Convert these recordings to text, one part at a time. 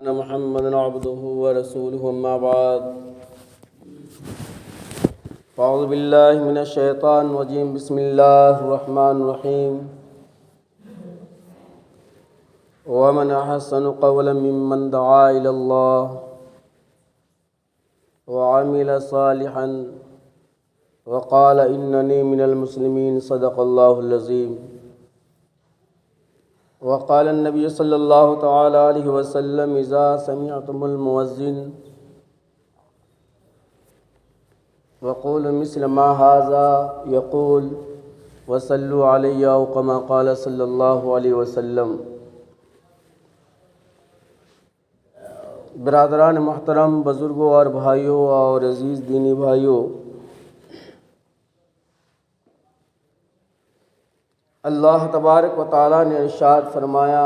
محمد عبده ورسوله اما بعد اعوذ باللہ من الشیطان الرجیم بسم اللہ الرحمن الرحیم ومن احسن قولا ممن دعا الى اللہ وعمل صالحا وقال اننی من المسلمین صدق اللہ العظیم وقال النبی صلی اللہ تعالی علیہ وسلم اذا سمعتم المؤذن وقولوا مثل ما هذا يقول وصلوا علی او کما قال صلی اللہ علیہ وسلم۔ برادران محترم، بزرگوں اور بھائیوں اور عزیز دینی بھائیوں، اللہ تبارک و تعالیٰ نے ارشاد فرمایا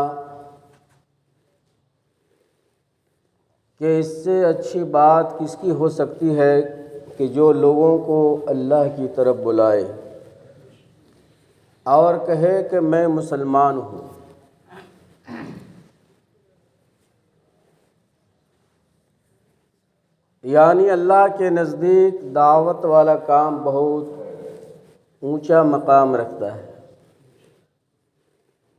کہ اس سے اچھی بات کس کی ہو سکتی ہے کہ جو لوگوں کو اللہ کی طرف بلائے اور کہے کہ میں مسلمان ہوں۔ یعنی اللہ کے نزدیک دعوت والا کام بہت اونچا مقام رکھتا ہے۔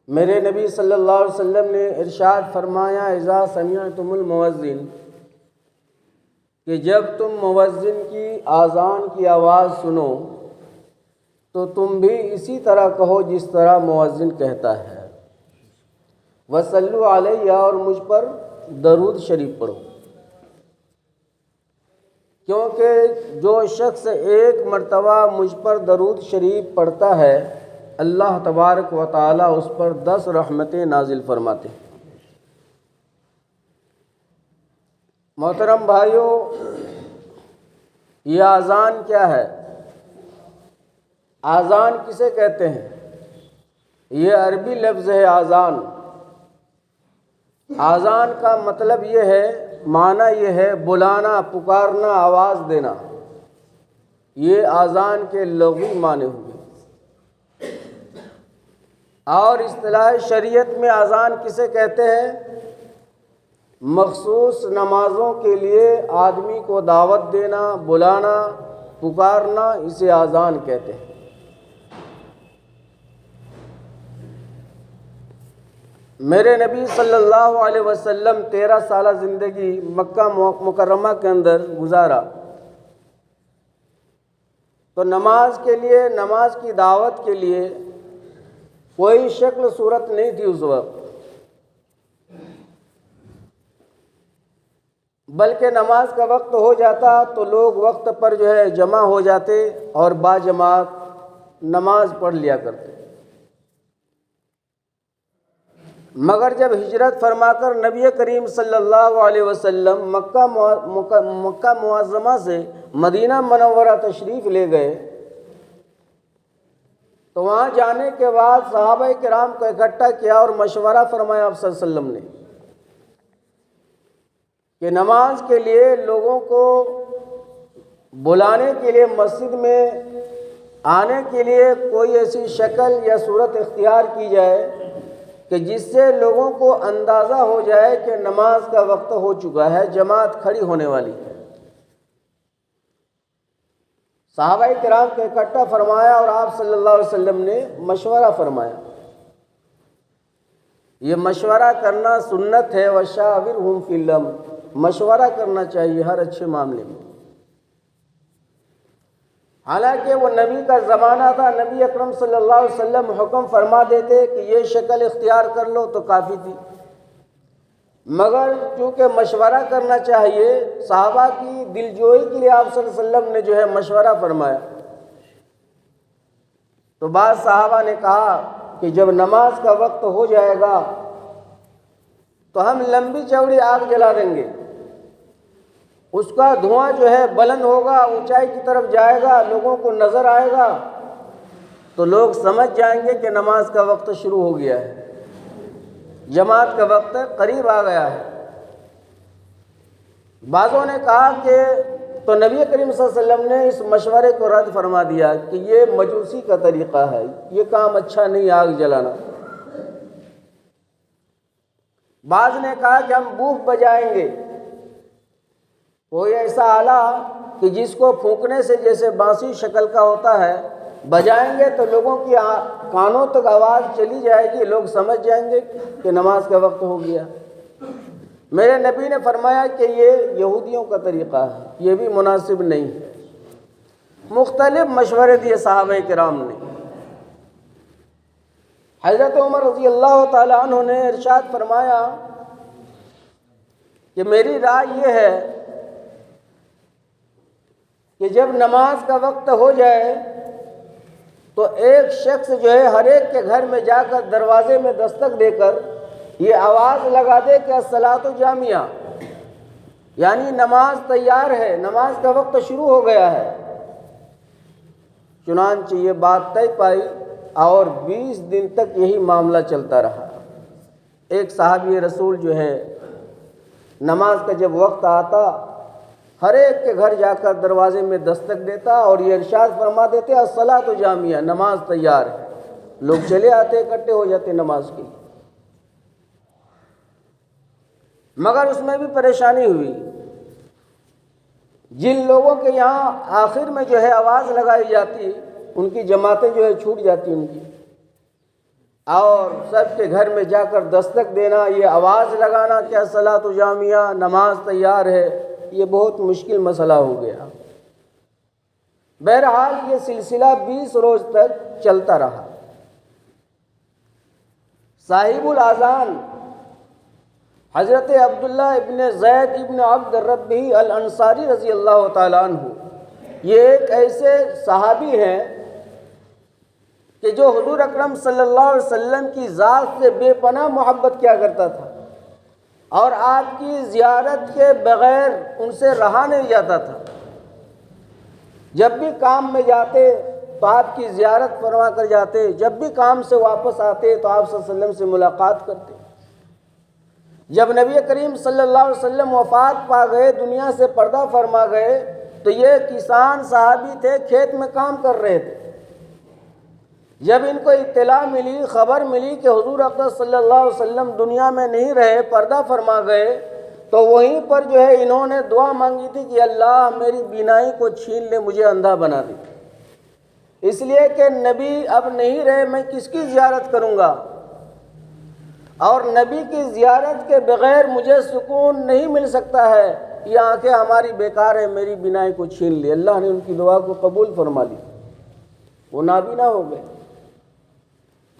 میرے نبی صلی اللہ علیہ وسلم نے ارشاد فرمایا اذا سمعتم المؤذن، کہ جب تم مؤذن کی اذان کی آواز سنو تو تم بھی اسی طرح کہو جس طرح مؤذن کہتا ہے، وصلوا علیہ، اور مجھ پر درود شریف پڑھو، کیونکہ جو شخص ایک مرتبہ مجھ پر درود شریف پڑھتا ہے اللہ تبارک و تعالیٰ اس پر 10 رحمتیں نازل فرماتے ہیں۔ محترم بھائیوں، یہ اذان کیا ہے؟ اذان کسے کہتے ہیں؟ یہ عربی لفظ ہے اذان۔ اذان کا مطلب یہ ہے، معنی یہ ہے بلانا، پکارنا، آواز دینا۔ یہ اذان کے لغوی معنی ہوئے۔ اور اصطلاح شریعت میں اذان کسے کہتے ہیں؟ مخصوص نمازوں کے لیے آدمی کو دعوت دینا، بلانا، پکارنا، اسے اذان کہتے ہیں۔ میرے نبی صلی اللہ علیہ وسلم 13 سالہ زندگی مکہ مکرمہ کے اندر گزارا، تو نماز کے لیے، نماز کی دعوت کے لیے کوئی شکل صورت نہیں تھی اس وقت، بلکہ نماز کا وقت ہو جاتا تو لوگ وقت پر جمع ہو جاتے اور باجماعت نماز پڑھ لیا کرتے۔ مگر جب ہجرت فرما کر نبی کریم صلی اللہ علیہ وسلم مکہ معظمہ سے مدینہ منورہ تشریف لے گئے، تو وہاں جانے کے بعد صحابہ کرام کو اکٹھا کیا اور مشورہ فرمایا آپ صلی اللہ علیہ وسلم نے کہ نماز کے لیے لوگوں کو بلانے کے لیے، مسجد میں آنے کے لیے کوئی ایسی شکل یا صورت اختیار کی جائے کہ جس سے لوگوں کو اندازہ ہو جائے کہ نماز کا وقت ہو چکا ہے، جماعت کھڑی ہونے والی ہے۔ صحابہ کرام کو اکٹھا فرمایا اور آپ صلی اللہ علیہ وسلم نے مشورہ فرمایا۔ یہ مشورہ کرنا سنت ہے، وشاورہم فی الامر، مشورہ کرنا چاہیے ہر اچھے معاملے میں۔ حالانکہ وہ نبی کا زمانہ تھا، نبی اکرم صلی اللہ علیہ وسلم حکم فرما دیتے کہ یہ شکل اختیار کر لو تو کافی تھی، مگر چونکہ مشورہ کرنا چاہیے، صحابہ کی دلجوئی کے لیے آپ صلی اللہ علیہ وسلم نے مشورہ فرمایا۔ تو بعض صحابہ نے کہا کہ جب نماز کا وقت ہو جائے گا تو ہم لمبی چوڑی آگ جلا دیں گے، اس کا دھواں بلند ہوگا، اونچائی کی طرف جائے گا، لوگوں کو نظر آئے گا تو لوگ سمجھ جائیں گے کہ نماز کا وقت شروع ہو گیا ہے، جماعت کا وقت قریب آ گیا ہے۔ بعضوں نے کہا کہ تو نبی کریم صلی اللہ علیہ وسلم نے اس مشورے کو رد فرما دیا کہ یہ مجوسی کا طریقہ ہے، یہ کام اچھا نہیں آگ جلانا۔ بعض نے کہا کہ ہم بوف بجائیں گے، کوئی ایسا آلہ کہ جس کو پھونکنے سے جیسے بانسی شکل کا ہوتا ہے، بجائیں گے تو لوگوں کی کانوں تک آواز چلی جائے گی، لوگ سمجھ جائیں گے کہ نماز کا وقت ہو گیا۔ میرے نبی نے فرمایا کہ یہ یہودیوں کا طریقہ ہے، یہ بھی مناسب نہیں ہے۔ مختلف مشورے دیے صحابہ کرام نے۔ حضرت عمر رضی اللہ تعالی عنہ نے ارشاد فرمایا کہ میری رائے یہ ہے کہ جب نماز کا وقت ہو جائے تو ایک شخص جو ہے ہر ایک کے گھر میں جا کر دروازے میں دستک دے کر یہ آواز لگا دے کہ الصلاۃ جامعہ، یعنی نماز تیار ہے، نماز کا وقت شروع ہو گیا ہے۔ چنانچہ یہ بات طے پائی اور 20 دن تک یہی معاملہ چلتا رہا۔ ایک صحابی رسول جو ہے نماز کا جب وقت آتا ہر ایک کے گھر جا کر دروازے میں دستک دیتا اور یہ ارشاد فرما دیتے الصلاۃ جامعہ، نماز تیار ہے۔ لوگ چلے آتے، اکٹھے ہو جاتے نماز کے لیے۔ مگر اس میں بھی پریشانی ہوئی، جن لوگوں کے یہاں آخر میں جو ہے آواز لگائی جاتی ان کی جماعتیں جو ہے چھوٹ جاتی ان کی، اور سب کے گھر میں جا کر دستک دینا، یہ آواز لگانا کہ الصلاۃ جامعہ، نماز تیار ہے، یہ بہت مشکل مسئلہ ہو گیا۔ بہرحال یہ سلسلہ 20 روز تک چلتا رہا۔ صاحب الاذان حضرت عبداللہ ابن زید ابن عبد ربی الانصاری رضی اللہ تعالیٰ عنہ، یہ ایک ایسے صحابی ہیں کہ جو حضور اکرم صلی اللہ علیہ وسلم کی ذات سے بے پناہ محبت کیا کرتا تھا، اور آپ کی زیارت کے بغیر ان سے رہا نہیں جاتا تھا۔ جب بھی کام میں جاتے تو آپ کی زیارت فرما کر جاتے، جب بھی کام سے واپس آتے تو آپ صلی اللہ علیہ وسلم سے ملاقات کرتے۔ جب نبی کریم صلی اللہ علیہ وسلم وفات پا گئے، دنیا سے پردہ فرما گئے، تو یہ کسان صحابی تھے، کھیت میں کام کر رہے تھے۔ جب ان کو اطلاع ملی، خبر ملی کہ حضور اقدس صلی اللہ علیہ وسلم دنیا میں نہیں رہے، پردہ فرما گئے، تو وہیں پر جو ہے انہوں نے دعا مانگی تھی کہ اللہ میری بینائی کو چھین لے، مجھے اندھا بنا دے، اس لیے کہ نبی اب نہیں رہے، میں کس کی زیارت کروں گا، اور نبی کی زیارت کے بغیر مجھے سکون نہیں مل سکتا ہے، یہ آنکھیں ہماری بیکار ہیں، میری بینائی کو چھین لی۔ اللہ نے ان کی دعا کو قبول فرما لی، وہ نابینا ہو گئے۔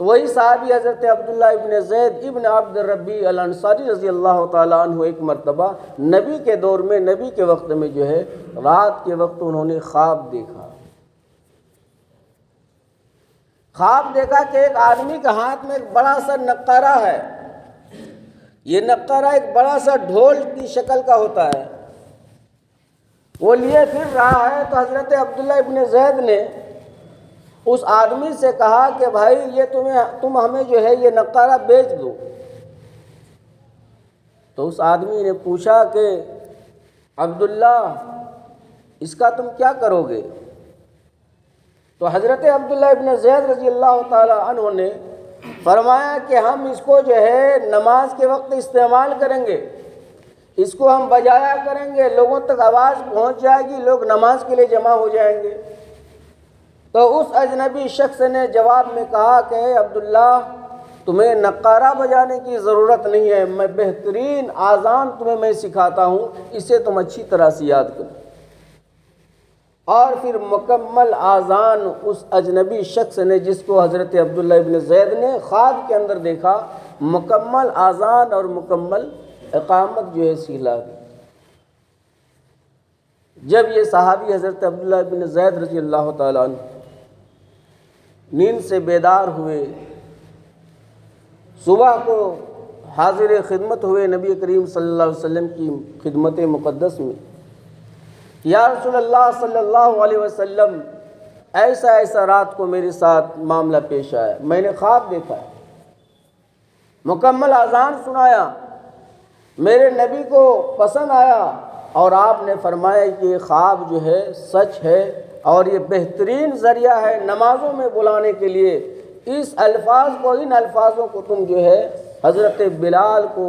تو وہی صحابی حضرت عبداللہ ابن زید ابن عبد ربی الانصاری رضی اللہ تعالیٰ عنہ ایک مرتبہ نبی کے دور میں، نبی کے وقت میں جو ہے رات کے وقت انہوں نے خواب دیکھا۔ خواب دیکھا کہ ایک آدمی کے ہاتھ میں ایک بڑا سا نقارہ ہے، یہ نقارہ ایک بڑا سا ڈھول کی شکل کا ہوتا ہے، وہ لیے پھر رہا ہے۔ تو حضرت عبداللہ ابن زید نے اس آدمی سے کہا کہ بھائی یہ تم ہمیں جو ہے یہ نقارہ بیچ دو۔ تو اس آدمی نے پوچھا کہ عبداللہ اس کا تم کیا کرو گے؟ تو حضرت عبداللہ ابن زید رضی اللہ تعالی عنہ نے فرمایا کہ ہم اس کو جو ہے نماز کے وقت استعمال کریں گے، اس کو ہم بجایا کریں گے، لوگوں تک آواز پہنچ جائے گی، لوگ نماز کے لیے جمع ہو جائیں گے۔ تو اس اجنبی شخص نے جواب میں کہا کہ اے عبداللہ تمہیں نقارہ بجانے کی ضرورت نہیں ہے، میں بہترین آذان تمہیں میں سکھاتا ہوں، اسے تم اچھی طرح سے یاد کرو۔ اور پھر مکمل آذان اس اجنبی شخص نے، جس کو حضرت عبداللہ ابن زید نے خواب کے اندر دیکھا، مکمل آذان اور مکمل اقامت جو ہے سکھلا دی۔ جب یہ صحابی حضرت عبداللہ ابن زید رضی اللہ تعالیٰ عنہ نیند سے بیدار ہوئے، صبح کو حاضر خدمت ہوئے نبی کریم صلی اللہ علیہ وسلم کی خدمت مقدس میں، یا رسول اللہ صلی اللہ علیہ وسلم ایسا ایسا رات کو میرے ساتھ معاملہ پیش آیا، میں نے خواب دیکھا ہے، مکمل اذان سنایا، میرے نبی کو پسند آیا، اور آپ نے فرمایا کہ یہ خواب جو ہے سچ ہے اور یہ بہترین ذریعہ ہے نمازوں میں بلانے کے لیے، اس الفاظ کو، ان الفاظوں کو تم جو ہے حضرت بلال کو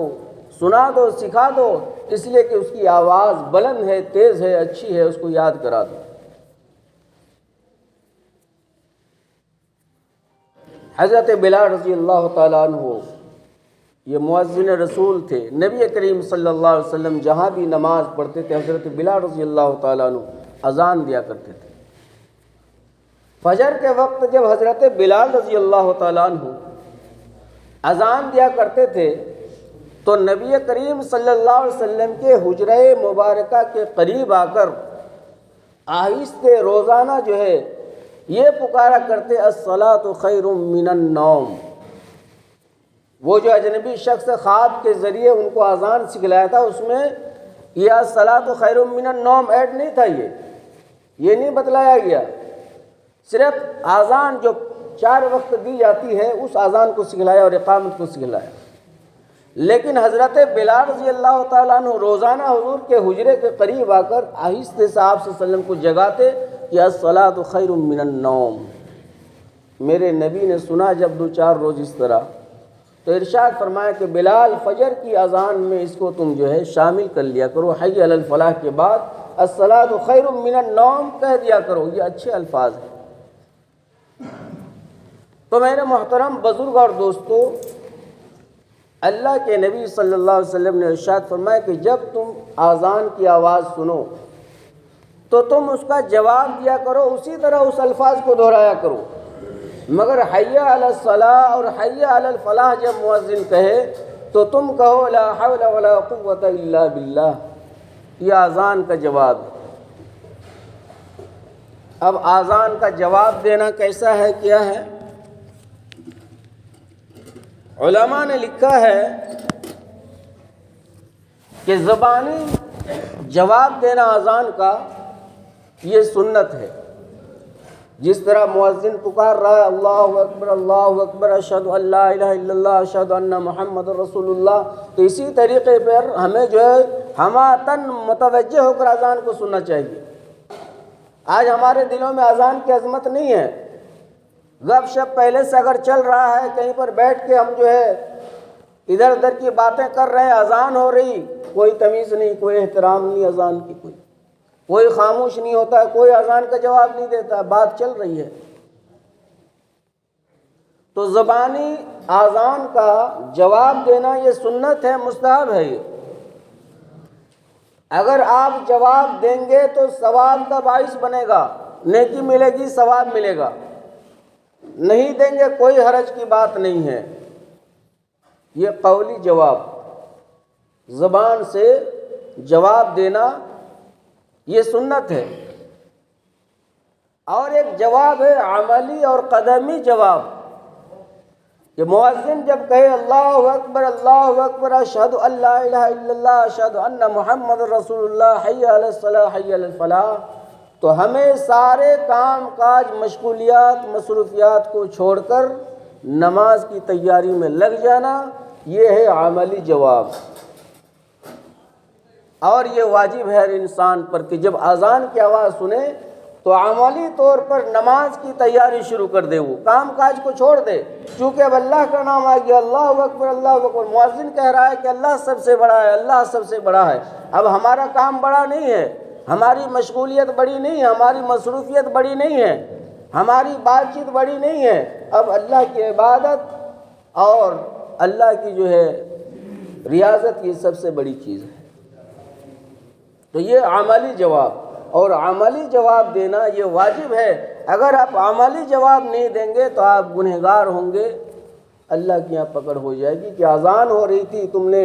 سنا دو، سکھا دو، اس لیے کہ اس کی آواز بلند ہے، تیز ہے، اچھی ہے، اس کو یاد کرا دو۔ حضرت بلال رضی اللہ تعالیٰ عنہ یہ مؤذن رسول تھے، نبی کریم صلی اللہ علیہ وسلم جہاں بھی نماز پڑھتے تھے حضرت بلال رضی اللہ تعالیٰ عنہ اذان دیا کرتے تھے۔ فجر کے وقت جب حضرت بلال رضی اللہ تعالیٰ عنہ اذان دیا کرتے تھے تو نبی کریم صلی اللہ علیہ وسلم کے حجرہ مبارکہ کے قریب آ کر آہستہ روزانہ جو ہے یہ پکارا کرتے الصلاۃ خیر من النوم۔ وہ جو اجنبی شخص خواب کے ذریعے ان کو اذان سکھلایا تھا اس میں یہ الصلاۃ خیر من النوم ایڈ نہیں تھا، یہ نہیں بتلایا گیا، صرف اذان جو 4 وقت دی جاتی ہے اس اذان کو سکھلایا اور اقامت کو سکھلایا۔ لیکن حضرت بلال رضی اللہ تعالیٰ عنہ روزانہ حضور کے حجرے کے قریب آ کر آہستہ سے آپ صلی اللہ علیہ وسلم کو جگاتے کہ الصلاۃ خیر من النوم۔ میرے نبی نے سنا جب 2-4 روز اس طرح تو ارشاد فرمایا کہ بلال فجر کی اذان میں اس کو تم جو ہے شامل کر لیا کرو، حی علی الفلاح کے بعد الصلاۃ خیر من النوم کہہ دیا کرو، یہ اچھے الفاظ ہیں۔ تو میرے محترم بزرگ اور دوستو، اللہ کے نبی صلی اللہ علیہ وسلم نے ارشاد فرمایا کہ جب تم اذان کی آواز سنو تو تم اس کا جواب دیا کرو، اسی طرح اس الفاظ کو دہرایا کرو، مگر حی علی الصلاۃ اور حی علی الفلاح جب مؤذن کہے تو تم کہو لا حول ولا قوۃ الا باللہ، یہ اذان کا جواب ہے۔ اب اذان کا جواب دینا کیسا ہے، کیا ہے؟ علماء نے لکھا ہے کہ زبانی جواب دینا اذان کا یہ سنت ہے، جس طرح مؤذن پکار رہا ہے اللہ اکبر اشہد ان لا الہ الا اللہ اشہد ان محمد رسول اللہ، تو اسی طریقے پر ہمیں جو ہے ہماتن متوجہ ہو کر اذان کو سننا چاہیے۔ آج ہمارے دلوں میں اذان کی عظمت نہیں ہے، گپ شپ پہلے سے اگر چل رہا ہے، کہیں پر بیٹھ کے ہم جو ہے ادھر ادھر کی باتیں کر رہے ہیں، اذان ہو رہی، کوئی تمیز نہیں، کوئی احترام نہیں اذان کی، کوئی خاموش نہیں ہوتا ہے، کوئی اذان کا جواب نہیں دیتا، بات چل رہی ہے۔ تو زبانی اذان کا جواب دینا یہ سنت ہے، مستحب ہے۔ یہ اگر آپ جواب دیں گے تو ثواب کا باعث بنے گا، نیکی ملے گی، ثواب ملے گا، نہیں دیں گے کوئی حرج کی بات نہیں ہے۔ یہ قولی جواب، زبان سے جواب دینا یہ سنت ہے۔ اور ایک جواب ہے عملی اور قدمی جواب، کہ مؤذن جب کہے اللہ اکبر اشہد ان لا الہ الا اللہ اشہد ان محمد رسول اللہ حی علی الصلاۃ حی علی الفلاح، تو ہمیں سارے کام کاج، مشغولیات، مصروفیات کو چھوڑ کر نماز کی تیاری میں لگ جانا، یہ ہے عملی جواب۔ اور یہ واجب ہے ہر انسان پر کہ جب اذان کی آواز سنے تو عملی طور پر نماز کی تیاری شروع کر دے، وہ کام کاج کو چھوڑ دے، چونکہ اب اللہ کا نام آ گیا، اللہ اکبر، مؤذن کہہ رہا ہے کہ اللہ سب سے بڑا ہے، اللہ سب سے بڑا ہے۔ اب ہمارا کام بڑا نہیں ہے، ہماری مشغولیت بڑی نہیں ہے، ہماری مصروفیت بڑی نہیں ہے، ہماری بات چیت بڑی نہیں ہے، اب اللہ کی عبادت اور اللہ کی جو ہے ریاضت یہ سب سے بڑی چیز ہے۔ تو یہ عملی جواب، اور عملی جواب دینا یہ واجب ہے۔ اگر آپ عملی جواب نہیں دیں گے تو آپ گنہگار ہوں گے، اللہ کی یہاں پکڑ ہو جائے گی کہ اذان ہو رہی تھی، تم نے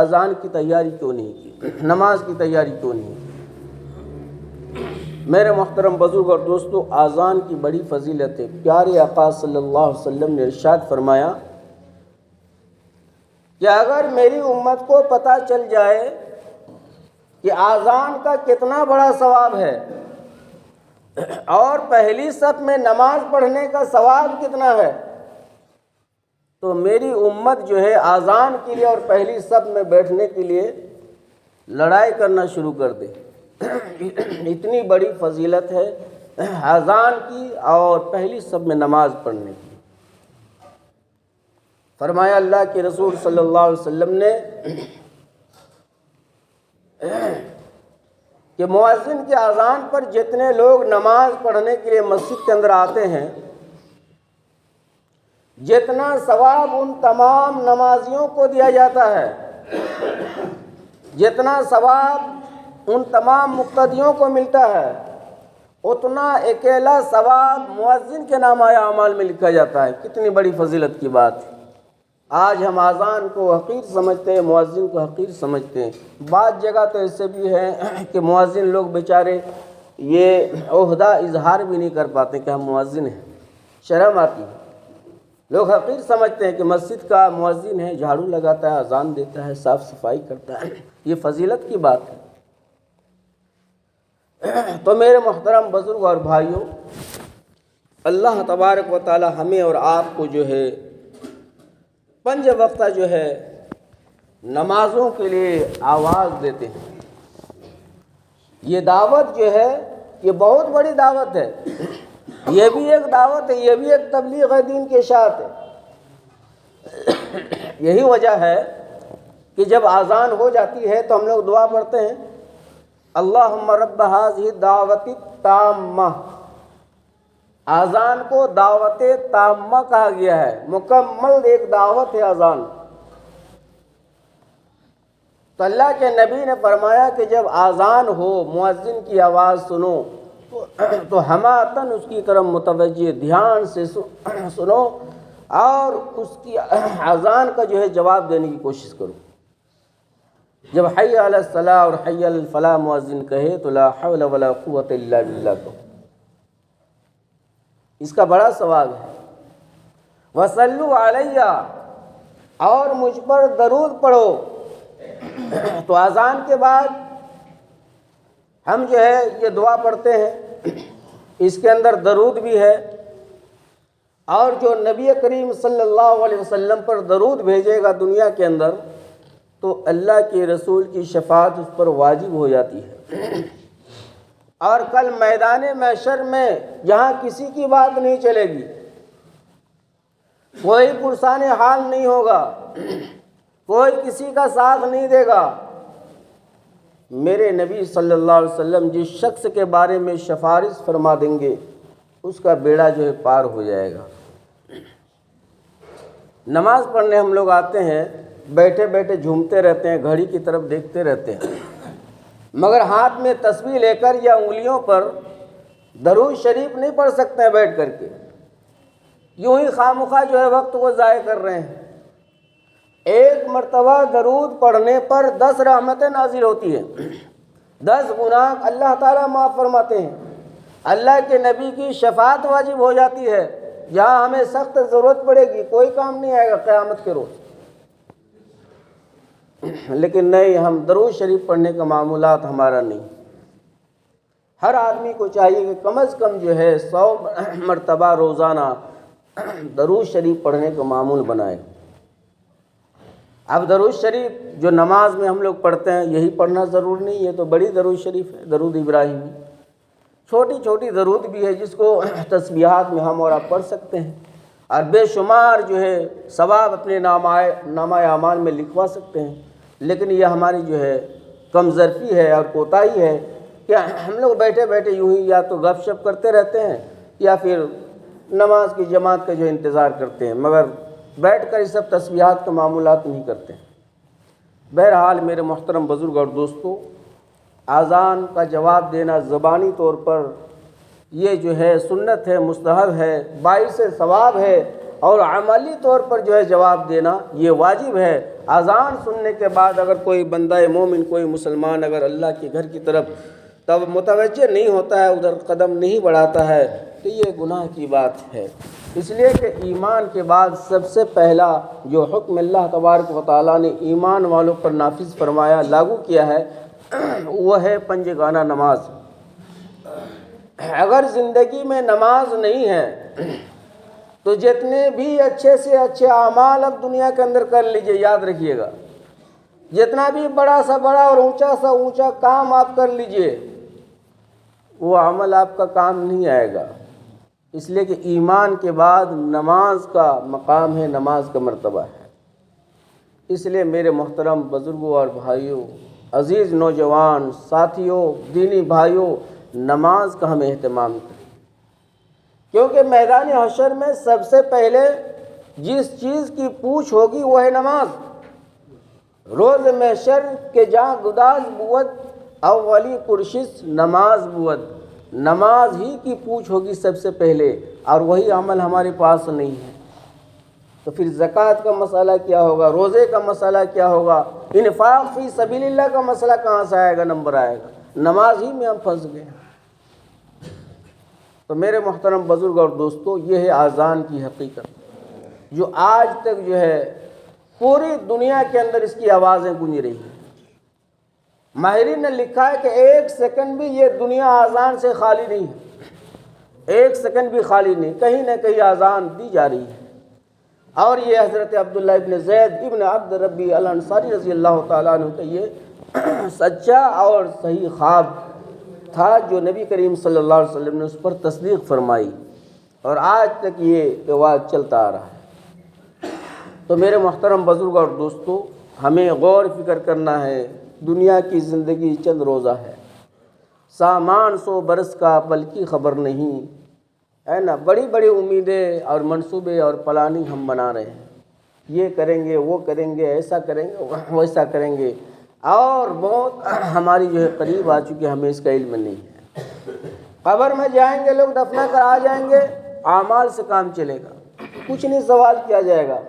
اذان کی تیاری کیوں نہیں کی، نماز کی تیاری کیوں نہیں کی۔ میرے محترم بزرگ اور دوستو، اذان کی بڑی فضیلت ہے۔ پیارے آقا صلی اللہ علیہ وسلم نے ارشاد فرمایا کہ اگر میری امت کو پتہ چل جائے کہ اذان کا کتنا بڑا ثواب ہے اور پہلی صف میں نماز پڑھنے کا ثواب کتنا ہے، تو میری امت جو ہے اذان کے لیے اور پہلی صف میں بیٹھنے کے لیے لڑائی کرنا شروع کر دے۔ اتنی بڑی فضیلت ہے اذان کی اور پہلی صف میں نماز پڑھنے کی۔ فرمایا اللہ کے رسول صلی اللہ علیہ وسلم نے کہ مؤذن کے اذان پر جتنے لوگ نماز پڑھنے کے لیے مسجد کے اندر آتے ہیں، جتنا ثواب ان تمام نمازیوں کو دیا جاتا ہے، جتنا ثواب ان تمام مقتدیوں کو ملتا ہے، اتنا اکیلا ثواب مؤذن کے نامہ اعمال میں لکھا جاتا ہے۔ کتنی بڑی فضیلت کی بات ہے۔ آج ہم اذان کو حقیر سمجھتے ہیں، مؤذن کو حقیر سمجھتے ہیں۔ بعض جگہ تو ایسے بھی ہے کہ مؤذن لوگ بیچارے یہ عہدہ اظہار بھی نہیں کر پاتے کہ ہم مؤذن ہیں، شرم آتی ہے۔ لوگ حقیر سمجھتے ہیں کہ مسجد کا مؤذن ہے، جھاڑو لگاتا ہے، اذان دیتا ہے، صاف صفائی کرتا ہے، یہ فضیلت کی بات ہے۔ تو میرے محترم بزرگ اور بھائیوں، اللہ تبارک و تعالی ہمیں اور آپ کو جو ہے 5 وقتہ جو ہے نمازوں کے لیے آواز دیتے ہیں۔ یہ دعوت جو ہے یہ بہت بڑی دعوت ہے، یہ بھی ایک دعوت ہے، یہ بھی ایک تبلیغ دین کی اشاعت ہے۔ یہی وجہ ہے کہ جب اذان ہو جاتی ہے تو ہم لوگ دعا پڑھتے ہیں، اللہم رب ھذہ الدعوۃ التامہ۔ اذان کو دعوت تامہ کہا گیا ہے، مکمل ایک دعوت ہے اذان۔ تو اللہ کے نبی نے فرمایا کہ جب اذان ہو، مؤذن کی آواز سنو تو حماتن اس کی طرف متوجہ، دھیان سے سنو اور اس کی اذان کا جو ہے جواب دینے کی کوشش کرو۔ جب حی علی الصلاۃ اور حی علی الفلاح مؤذن کہے تو لا حول ولا قوت الا باللہ کہو، اس کا بڑا ثواب ہے۔ وصلوا علیہ، اور مجھ پر درود پڑھو۔ تو اذان کے بعد ہم جو ہے یہ دعا پڑھتے ہیں، اس کے اندر درود بھی ہے، اور جو نبی کریم صلی اللہ علیہ وسلم پر درود بھیجے گا دنیا کے اندر تو اللہ کے رسول کی شفاعت اس پر واجب ہو جاتی ہے۔ اور کل میدان محشر میں جہاں کسی کی بات نہیں چلے گی، کوئی پرسان حال نہیں ہوگا، کوئی کسی کا ساتھ نہیں دے گا، میرے نبی صلی اللہ علیہ وسلم جس شخص کے بارے میں سفارش فرما دیں گے اس کا بیڑا جو ہے پار ہو جائے گا۔ نماز پڑھنے ہم لوگ آتے ہیں، بیٹھے بیٹھے جھومتے رہتے ہیں، گھڑی کی طرف دیکھتے رہتے ہیں، مگر ہاتھ میں تسبیح لے کر یا انگلیوں پر درود شریف نہیں پڑھ سکتے ہیں بیٹھ کر کے، یوں ہی خواہ جو ہے وقت کو ضائع کر رہے ہیں۔ ایک مرتبہ درود پڑھنے پر 10 رحمتیں نازل ہوتی ہیں، 10 گناہ اللہ تعالیٰ معاف فرماتے ہیں، اللہ کے نبی کی شفاعت واجب ہو جاتی ہے۔ جہاں ہمیں سخت ضرورت پڑے گی کوئی کام نہیں آئے گا قیامت کے روز، لیکن نہیں، ہم درود شریف پڑھنے کا معمولات ہمارا نہیں۔ ہر آدمی کو چاہیے کہ کم از کم جو ہے 100 مرتبہ روزانہ درود شریف پڑھنے کا معمول بنائے۔ اب درود شریف جو نماز میں ہم لوگ پڑھتے ہیں یہی پڑھنا ضروری نہیں ہے، تو بڑی درود شریف ہے، درود ابراہیمی، چھوٹی چھوٹی درود بھی ہے جس کو تسبیحات میں ہم اور آپ پڑھ سکتے ہیں، اور بے شمار جو ہے ثواب اپنے نامہ اعمال میں لکھوا سکتے ہیں۔ لیکن یہ ہماری جو ہے کم ظرفی ہے اور کوتاہی ہے کہ ہم لوگ بیٹھے بیٹھے یوں ہی یا تو گپ شپ کرتے رہتے ہیں یا پھر نماز کی جماعت کا جو انتظار کرتے ہیں، مگر بیٹھ کر یہ سب تسبیحات کے معمولات نہیں کرتے ہیں۔ بہرحال میرے محترم بزرگ اور دوستو، اذان کا جواب دینا زبانی طور پر یہ جو ہے سنت ہے، مستحب ہے، باعث ثواب ہے، اور عملی طور پر جو ہے جواب دینا یہ واجب ہے۔ اذان سننے کے بعد اگر کوئی بندہ مومن، کوئی مسلمان اگر اللہ کے گھر کی طرف تب متوجہ نہیں ہوتا ہے، ادھر قدم نہیں بڑھاتا ہے، تو یہ گناہ کی بات ہے۔ اس لیے کہ ایمان کے بعد سب سے پہلا جو حکم اللہ تبارک و تعالیٰ نے ایمان والوں پر نافذ فرمایا، لاگو کیا ہے، وہ ہے پنجگانہ نماز۔ اگر زندگی میں نماز نہیں ہے تو جتنے بھی اچھے سے اچھے اعمال اب دنیا کے اندر کر لیجئے، یاد رکھیے گا، جتنا بھی بڑا سا بڑا اور اونچا سا اونچا کام آپ کر لیجئے، وہ عمل آپ کا کام نہیں آئے گا۔ اس لیے کہ ایمان کے بعد نماز کا مقام ہے، نماز کا مرتبہ ہے۔ اس لیے میرے محترم بزرگوں اور بھائیوں، عزیز نوجوان ساتھیوں، دینی بھائیوں، نماز کا ہم اہتمام کریں، کیونکہ میدان حشر میں سب سے پہلے جس چیز کی پوچھ ہوگی وہ ہے نماز۔ روز محشر کے جہاں گداز بود اولی پرشش نماز بود، نماز ہی کی پوچھ ہوگی سب سے پہلے، اور وہی عمل ہمارے پاس نہیں ہے۔ تو پھر زکوٰۃ کا مسئلہ کیا ہوگا، روزے کا مسئلہ کیا ہوگا، انفاق فی سبیل اللہ کا مسئلہ کہاں سے آئے گا، نمبر آئے گا؟ نماز ہی میں ہم پھنس گئے ہیں۔ تو میرے محترم بزرگ اور دوستو، یہ ہے اذان کی حقیقت، جو آج تک جو ہے پوری دنیا کے اندر اس کی آوازیں گونج رہی ہیں۔ ماہرین نے لکھا ہے کہ ایک سیکنڈ بھی یہ دنیا اذان سے خالی نہیں ہے، ایک سیکنڈ بھی خالی نہیں، کہیں نہ کہیں اذان دی جا رہی ہے۔ اور یہ حضرت عبداللہ ابن زید ابن عبد ربی الانصاری رضی اللہ تعالیٰ عنہ کا یہ سچا اور صحیح خواب تھا، جو نبی کریم صلی اللہ علیہ وسلم نے اس پر تصدیق فرمائی، اور آج تک یہ رواج چلتا آ رہا ہے۔ تو میرے محترم بزرگ اور دوستو، ہمیں غور فکر کرنا ہے، دنیا کی زندگی چند روزہ ہے، سامان 100 برس کا پل کی خبر نہیں ہے نا۔ بڑی بڑی امیدیں اور منصوبے اور پلاننگ ہم بنا رہے ہیں، یہ کریں گے، وہ کریں گے، ایسا کریں گے، ویسا کریں گے، اور موت ہماری جو ہے قریب آ چکی ہے، ہمیں اس کا علم نہیں ہے۔ قبر میں جائیں گے لوگ، دفنا کر آ جائیں گے، اعمال سے کام چلے گا، کچھ نہیں سوال کیا جائے گا،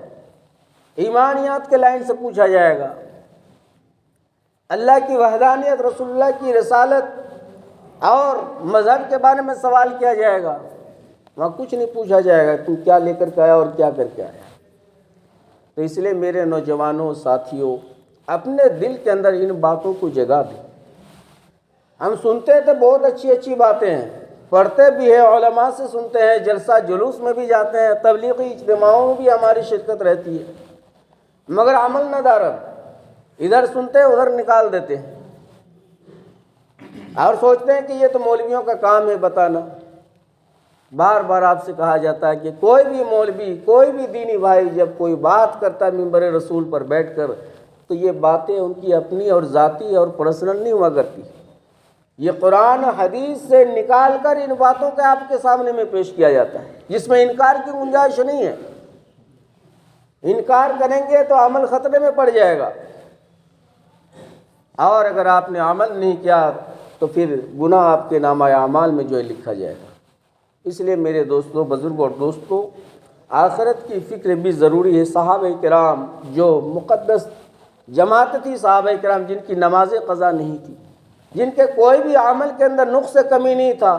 ایمانیات کے لائن سے پوچھا جائے گا، اللہ کی وحدانیت، رسول اللہ کی رسالت اور مذہب کے بارے میں سوال کیا جائے گا، وہاں کچھ نہیں پوچھا جائے گا تم کیا لے کر کے آیا اور کیا کر کے آیا۔ تو اس لیے میرے نوجوانوں ساتھیوں، اپنے دل کے اندر ان باتوں کو جگا دیں۔ ہم سنتے تھے بہت اچھی اچھی باتیں ہیں، پڑھتے بھی ہیں، علماء سے سنتے ہیں، جلسہ جلوس میں بھی جاتے ہیں، تبلیغی اجتماعوں میں بھی ہماری شرکت رہتی ہے، مگر عمل نہ دارد، ادھر سنتے ادھر نکال دیتے ہیں، اور سوچتے ہیں کہ یہ تو مولویوں کا کام ہے بتانا۔ بار بار آپ سے کہا جاتا ہے کہ کوئی بھی مولوی، کوئی بھی دینی بھائی جب کوئی بات کرتا ہے منبر رسول پر بیٹھ کر، تو یہ باتیں ان کی اپنی اور ذاتی اور پرسنل نہیں ہوا کرتی، یہ قرآن حدیث سے نکال کر ان باتوں کے آپ کے سامنے میں پیش کیا جاتا ہے، جس میں انکار کی گنجائش نہیں ہے۔ انکار کریں گے تو عمل خطرے میں پڑ جائے گا، اور اگر آپ نے عمل نہیں کیا تو پھر گناہ آپ کے نامہ اعمال میں جو ہے لکھا جائے گا۔ اس لیے میرے دوستوں، بزرگوں اور دوستوں، آخرت کی فکر بھی ضروری ہے۔ صحابہ کرام جو مقدس جماعت تھی، صحابہ کرام جن کی نمازیں قضا نہیں تھی، جن کے کوئی بھی عمل کے اندر نقص کمی نہیں تھا،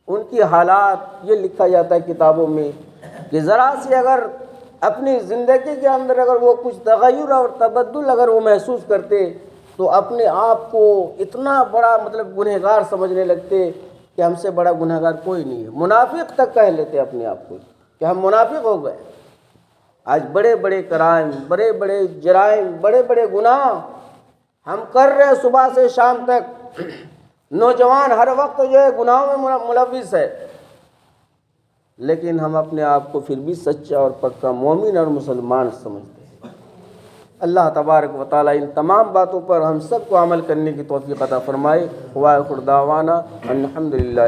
ان کی حالات یہ لکھا جاتا ہے کتابوں میں کہ ذرا سی اگر اپنی زندگی کے اندر اگر وہ کچھ تغیر اور تبدل اگر وہ محسوس کرتے تو اپنے آپ کو اتنا بڑا گنہگار سمجھنے لگتے کہ ہم سے بڑا گنہگار کوئی نہیں ہے۔ منافق تک کہہ لیتے اپنے آپ کو کہ ہم منافق ہو گئے۔ آج بڑے بڑے کرائم، بڑے بڑے جرائم، بڑے بڑے گناہ ہم کر رہے ہیں صبح سے شام تک، نوجوان ہر وقت جو ہے گناہوں میں ملوث ہے، لیکن ہم اپنے آپ کو پھر بھی سچا اور پکا مومن اور مسلمان سمجھتے ہیں۔ اللہ تبارک و تعالیٰ ان تمام باتوں پر ہم سب کو عمل کرنے کی توفیق عطا فرمائے۔ وآخر دعوانا الحمدللہ۔